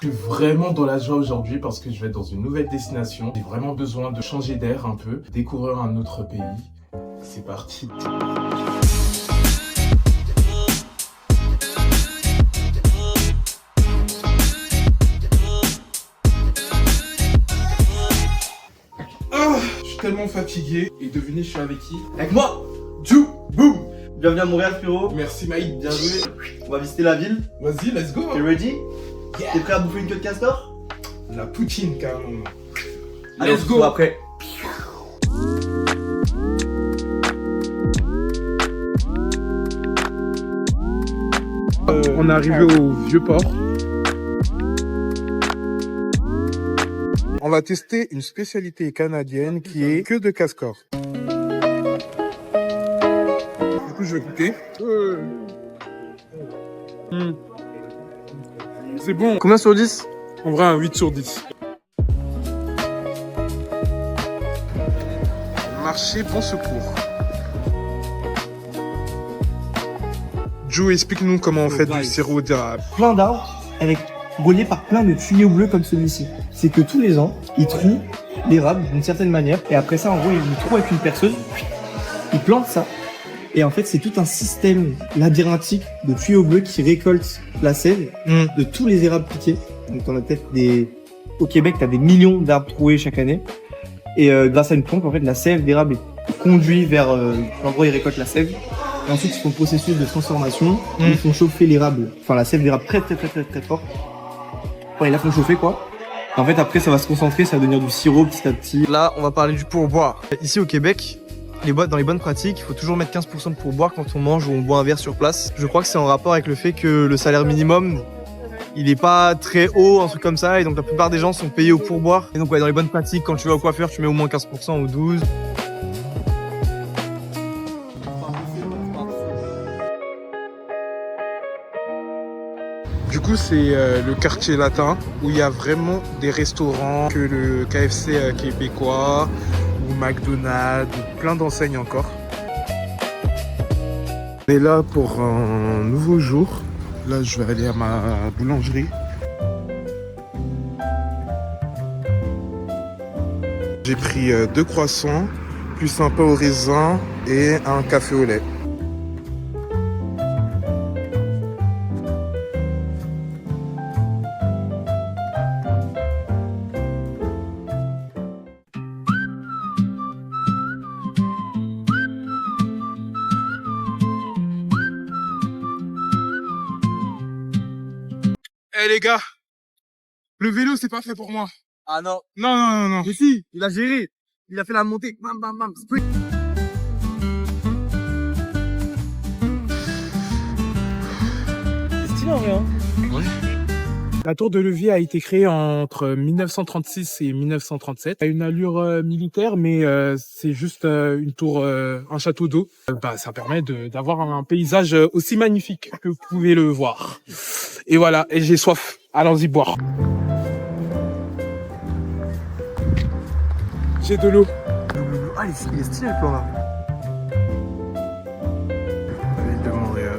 Je suis vraiment dans la joie aujourd'hui parce que je vais être dans une nouvelle destination. J'ai vraiment besoin de changer d'air un peu, découvrir un autre pays. C'est parti. Je suis tellement fatigué. Et devinez, je suis avec qui? Avec moi. Jou Boom. Bienvenue à Montréal, frérot. Merci Maïd, Bien joué. On va visiter la ville. Vas-y, let's go. T'es ready? Yeah. T'es prêt à bouffer une queue de castor? La poutine carrément. Allez, Let's on se go. retrouve après. On est arrivé au Vieux-Port. On va tester une spécialité canadienne qui est queue de castor. Du coup, je vais goûter. C'est bon. Combien sur 10? En vrai, un 8 sur 10. Marché Bon Secours. Joe, explique-nous comment on fait du sirop d'érable. Plein d'arbres avec reliés par plein de tuyaux bleus comme celui-ci. C'est que tous les ans, ils trouent l'érable d'une certaine manière et après ça, en gros, ils le trouent avec une perceuse, ils plantent ça et en fait, c'est tout un système labyrinthique de tuyaux bleus qui récoltent la sève de tous les érables piqués. Donc, on a peut-être au Québec, t'as des millions d'arbres troués chaque année et grâce à une pompe, en fait, la sève d'érable est conduite vers l'endroit où ils récoltent la sève. Et ensuite, ils font le processus de transformation. Ils font chauffer l'érable, enfin la sève d'érable très fort. Enfin, ils la font chauffer quoi. Et en fait, après, ça va se concentrer, ça va devenir du sirop petit à petit. Là, on va parler du pourboire. Ici au Québec, dans les bonnes pratiques, il faut toujours mettre 15% de pourboire quand on mange ou on boit un verre sur place. Je crois que c'est en rapport avec le fait que le salaire minimum, il est pas très haut, un truc comme ça, et donc la plupart des gens sont payés au pourboire. Et donc ouais, dans les bonnes pratiques, quand tu vas au coiffeur, tu mets au moins 15% ou 12%. Du coup, c'est le quartier latin où il y a vraiment des restaurants que le KFC québécois ou McDonald's, ou plein d'enseignes encore. On est là pour un nouveau jour. Là, je vais aller à ma boulangerie. J'ai pris 2 croissants, plus un pain au raisin et un café au lait. Eh les gars, le vélo c'est pas fait pour moi. Ah non. Non. Mais si, il a géré. Il a fait la montée. Bam, bam, bam. Sprint. C'est stylé en vrai, hein. Ouais. La tour de levier a été créée entre 1936 et 1937. Elle a une allure militaire, mais c'est juste une tour, un château d'eau. Ça permet d'avoir un paysage aussi magnifique que vous pouvez le voir. Et voilà, et j'ai soif. Allons-y boire. J'ai de l'eau. Ah, il est stylé le plan là. Ville de Montréal.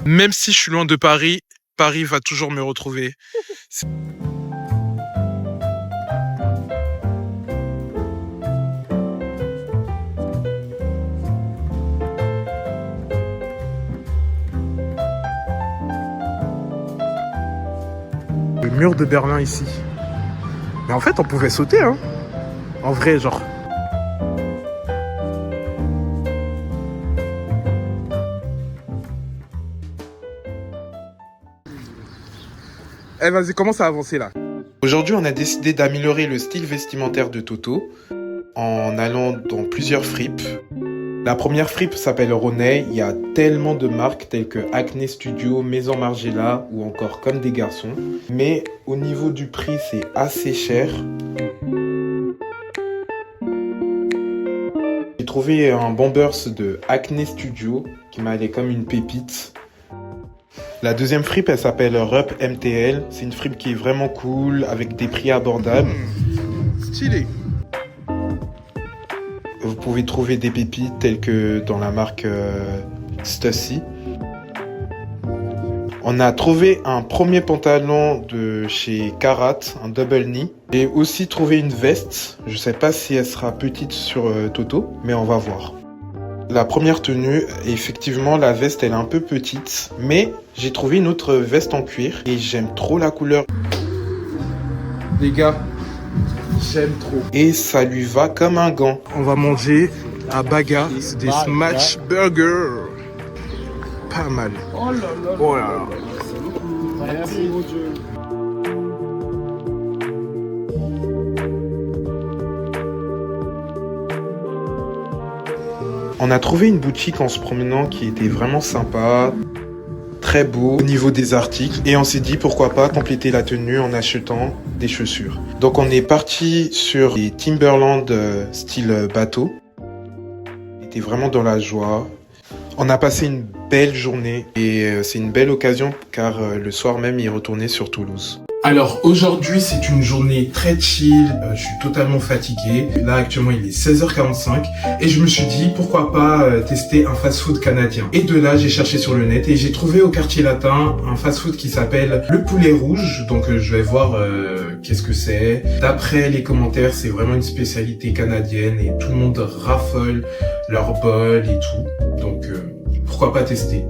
Même si je suis loin de Paris, Paris va toujours me retrouver. Le mur de Berlin ici. Mais en fait, on pouvait sauter, hein. En vrai, genre. Eh vas-y, commence à avancer là. Aujourd'hui, on a décidé d'améliorer le style vestimentaire de Toto en allant dans plusieurs fripes. La première fripe s'appelle Roney. Il y a tellement de marques telles que Acne Studio, Maison Margiela ou encore Comme des garçons. Mais au niveau du prix, c'est assez cher. J'ai trouvé un Bombers de Acne Studio qui m'a allé comme une pépite. La deuxième fripe, elle s'appelle Rup MTL. C'est une fripe qui est vraiment cool, avec des prix abordables. Stylé. Vous pouvez trouver des pépites telles que dans la marque Stussy. On a trouvé un premier pantalon de chez Karat, un double knee. J'ai aussi trouvé une veste. Je sais pas si elle sera petite sur Toto, mais on va voir. La première tenue, effectivement, la veste, elle est un peu petite. Mais j'ai trouvé une autre veste en cuir et j'aime trop la couleur. Les gars, j'aime trop. Et ça lui va comme un gant. On va manger à Baga, c'est des smash burgers. Pas mal. Oh là là. Oh là là. Merci mon Dieu. On a trouvé une boutique en se promenant qui était vraiment sympa, très beau au niveau des articles. Et on s'est dit pourquoi pas compléter la tenue en achetant des chaussures. Donc on est parti sur les Timberland style bateau. On était vraiment dans la joie. On a passé une belle journée et c'est une belle occasion car le soir même il retournait sur Toulouse. Alors aujourd'hui c'est une journée très chill, je suis totalement fatigué. Là actuellement il est 16h45 et je me suis dit pourquoi pas tester un fast-food canadien. Et de là j'ai cherché sur le net et j'ai trouvé au quartier latin un fast-food qui s'appelle le Poulet Rouge. Donc je vais voir qu'est-ce que c'est. D'après les commentaires c'est vraiment une spécialité canadienne et tout le monde raffole leur bol et tout. Donc pourquoi pas tester.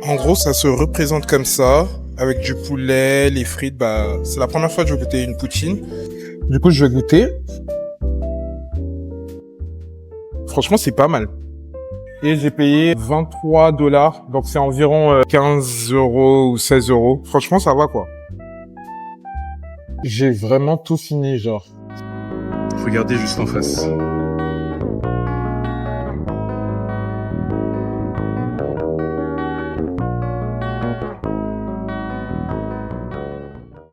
En gros, ça se représente comme ça, avec du poulet, les frites. Bah, c'est la première fois que je vais goûter une poutine. Du coup, je vais goûter. Franchement, c'est pas mal. Et j'ai payé 23 $, donc c'est environ 15 € ou 16 €. Franchement, ça va quoi. J'ai vraiment tout fini, genre. Regardez juste en face.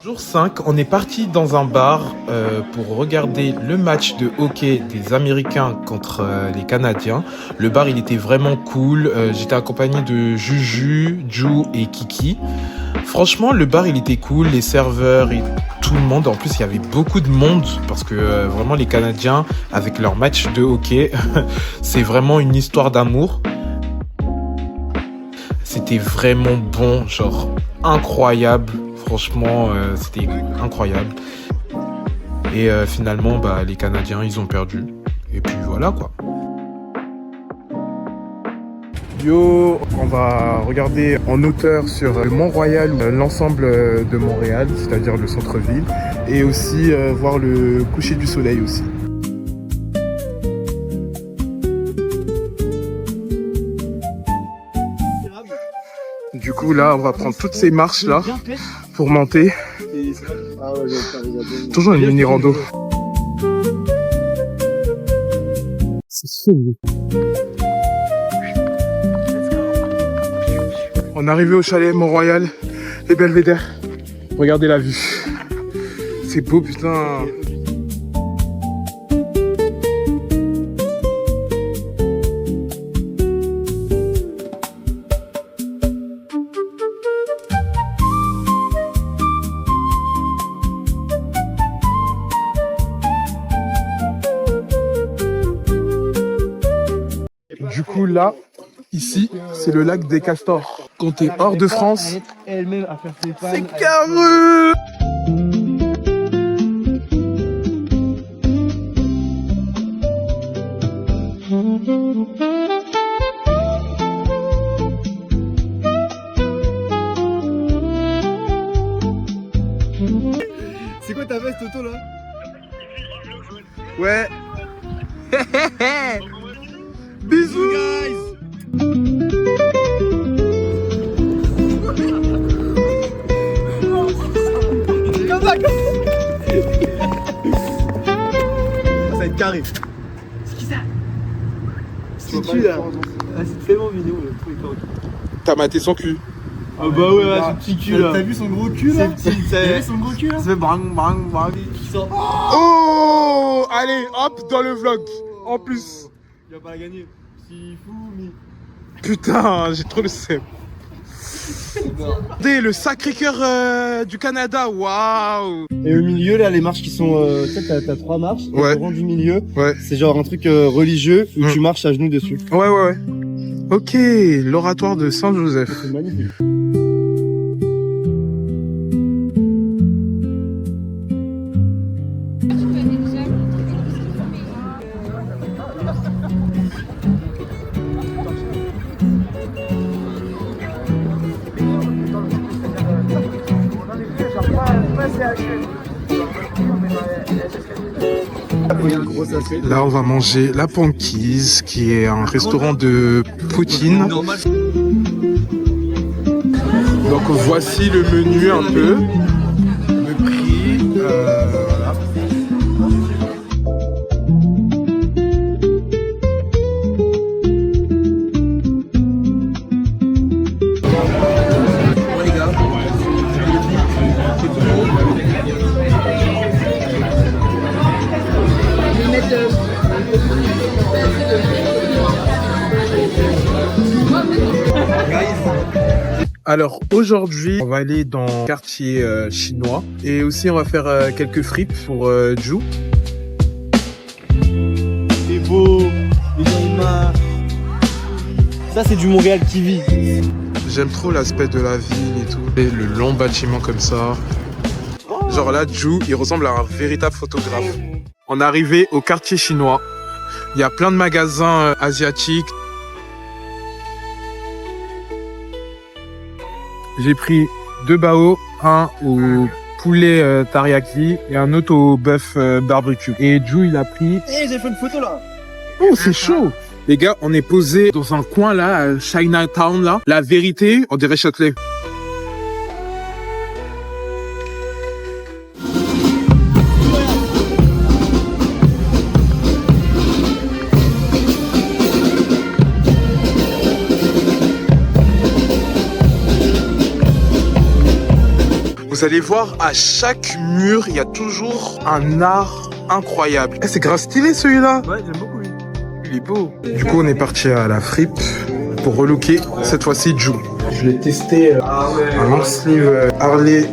Jour 5, on est parti dans un bar pour regarder le match de hockey des Américains contre les Canadiens. Le bar, il était vraiment cool. J'étais accompagné de Juju, Ju et Kiki. Franchement, le bar, il était cool. Les serveurs et tout le monde. En plus, il y avait beaucoup de monde parce que vraiment, les Canadiens, avec leur match de hockey, c'est vraiment une histoire d'amour. C'était vraiment bon, genre incroyable. Franchement, c'était incroyable. Et finalement, bah, les Canadiens, ils ont perdu. Et puis voilà, quoi. Yo, on va regarder en hauteur sur le Mont-Royal, l'ensemble de Montréal, c'est-à-dire le centre-ville. Et aussi voir le coucher du soleil aussi. Du coup, là, on va prendre toutes ces marches-là pour monter. Toujours une mini rando. C'est fini. On est arrivé au chalet Mont-Royal, les Belvédères. Regardez la vue. C'est beau, putain. Du coup, là, ici, c'est le lac des Castors. Quand t'es hors de France, c'est carré. C'est quoi ta veste, Toto, là? Ouais. Bisous, guys. Comme ça, ça va être carré. C'est qui ça? C'est qui là? Ah, c'est tellement mignon le truc. T'as maté son cul. Ah bah ouais, ouais, ce petit cul là. T'as vu son gros cul là? T'as vu son gros cul là? Ça fait bang bang bang. Oh, allez, hop, dans le vlog. En plus. Il va pas la gagner. Si fou, mais. Putain, j'ai trop le seum. Regardez, le Sacré-Cœur du Canada, waouh. Et au milieu, là, les marches qui sont... tu sais, t'as 3 marches. Et Ouais. le rang du milieu, Ouais. c'est genre un truc religieux où tu marches à genoux dessus. Ouais. Ok, l'oratoire de Saint-Joseph. C'est magnifique. Là, on va manger la Panquise, qui est un restaurant de Poutine. Donc voici le menu un peu, le prix, voilà. Alors aujourd'hui, on va aller dans le quartier chinois et aussi on va faire quelques fripes pour Ju. C'est beau, les images. Ça, c'est du Montréal qui vit. J'aime trop l'aspect de la ville et tout. Et le long bâtiment comme ça. Genre là, Ju, il ressemble à un véritable photographe. On est arrivé au quartier chinois. Il y a plein de magasins asiatiques. J'ai pris 2 bao, un au poulet teriyaki et un autre au bœuf barbecue. Et Ju, il a pris... J'ai fait une photo là. Oh, c'est chaud! Les gars, on est posé dans un coin là, à Chinatown là. La vérité, on dirait Châtelet. Vous allez voir, à chaque mur, il y a toujours un art incroyable. Eh, c'est grave stylé celui-là. Ouais, j'aime beaucoup lui. Il est beau. Du coup, on est parti à la fripe pour relooker cette fois-ci Ju. Je l'ai testé un long sleeve Harley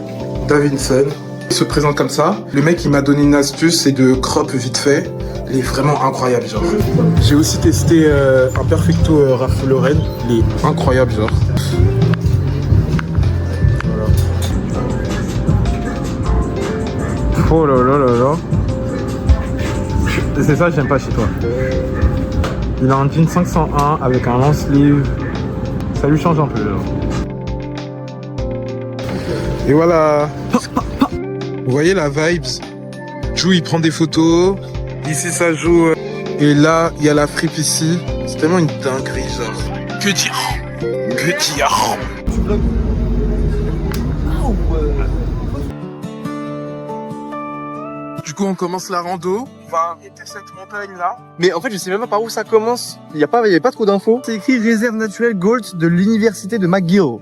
Davidson. Il se présente comme ça. Le mec, il m'a donné une astuce, c'est de crop vite fait. Il est vraiment incroyable, genre. J'ai aussi testé un Perfecto Ralph Lauren. Il est incroyable, genre. Oh là là là là. C'est ça que j'aime pas chez toi. Il a un jean 501 avec un long sleeve. Ça lui change un peu là. Et voilà. Vous voyez la vibes. Ju, il prend des photos. Ici, ça joue. Et là, il y a la fripe ici. C'est tellement une dinguerie, genre. Que dire? Que dire? Du coup, on commence la rando. On va arrêter cette montagne-là. Mais en fait, je sais même pas par où ça commence. Il y avait pas trop d'infos. C'est écrit réserve naturelle Gold de l'université de McGill.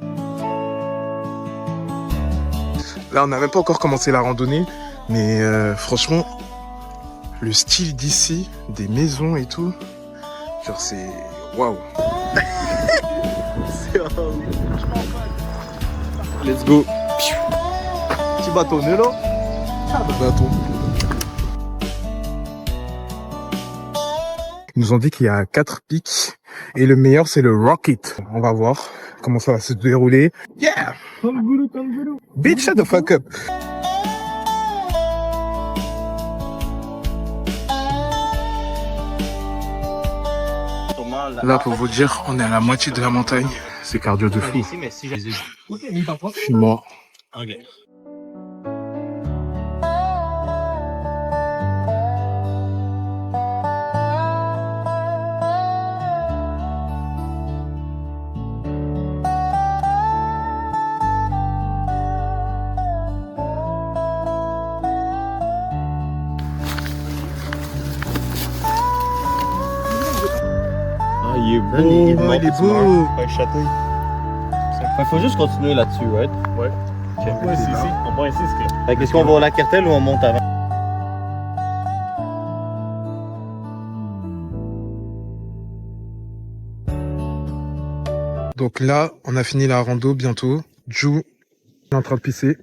Là, on n'a même pas encore commencé la randonnée. Mais franchement, le style d'ici, des maisons et tout, genre c'est... Waouh. Let's go. Petit bâtonnet là. Bâton. Ils nous ont dit qu'il y a 4 pics et le meilleur c'est le Rocket. On va voir comment ça va se dérouler. Yeah! Bitch, shut the fuck up. Là, pour vous dire, on est à la moitié de la montagne. C'est cardio de fou. Je suis mort. Ah, il est beau. il est beau. Ouais, chatouille. Il faut juste continuer là-dessus, right? Ouais. Ouais, c'est ici. On va ici, c'est que... Est-ce qu'on va au lac Cartel ou on monte avant? Donc là, on a fini la rando bientôt. Ju est en train de pisser.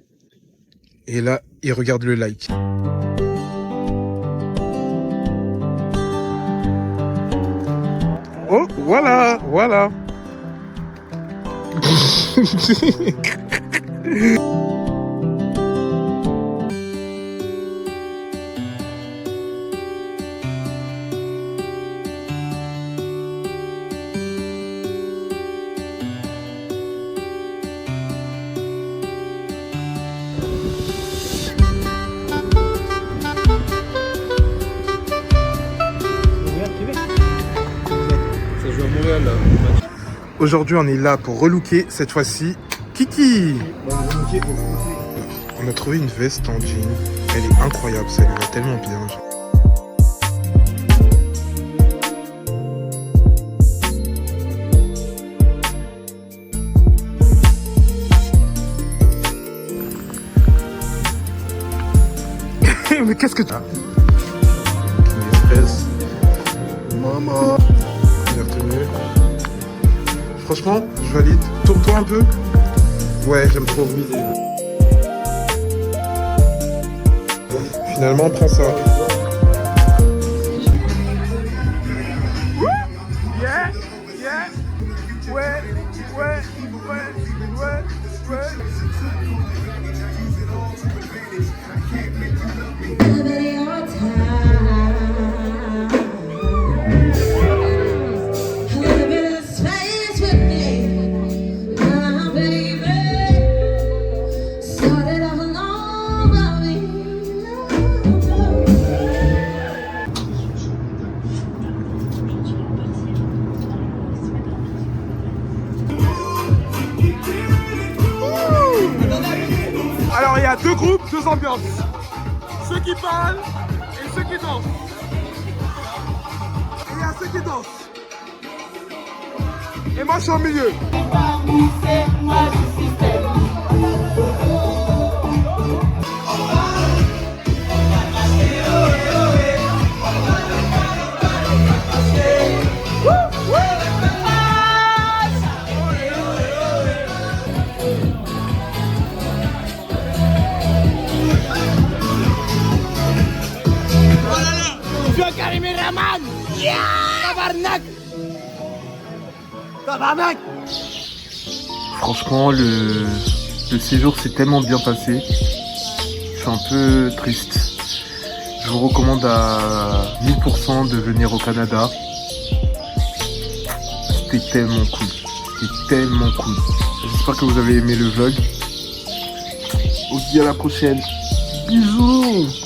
Et là, il regarde le like. Oh, voilà, voilà. Ça joue à Montréal là. Aujourd'hui, on est là pour relooker, cette fois-ci, Kiki. On a trouvé une veste en jean. Elle est incroyable, ça lui va tellement bien. Mais qu'est-ce que tu as? Maman. Bien retenu. Franchement, je valide. Tourne-toi un peu. Ouais, j'aime trop. Finalement, on prend ça. Yeah, yeah. Ouais, ouais, ouais. Alors il y a deux groupes, deux ambiances. Ceux qui parlent et ceux qui dansent. Et il y a ceux qui dansent. Et moi je suis au milieu. Franchement, le séjour s'est tellement bien passé. Je suis un peu triste. Je vous recommande à 1000% de venir au Canada. C'était tellement cool. C'était tellement cool. J'espère que vous avez aimé le vlog. On se dit à la prochaine. Bisous.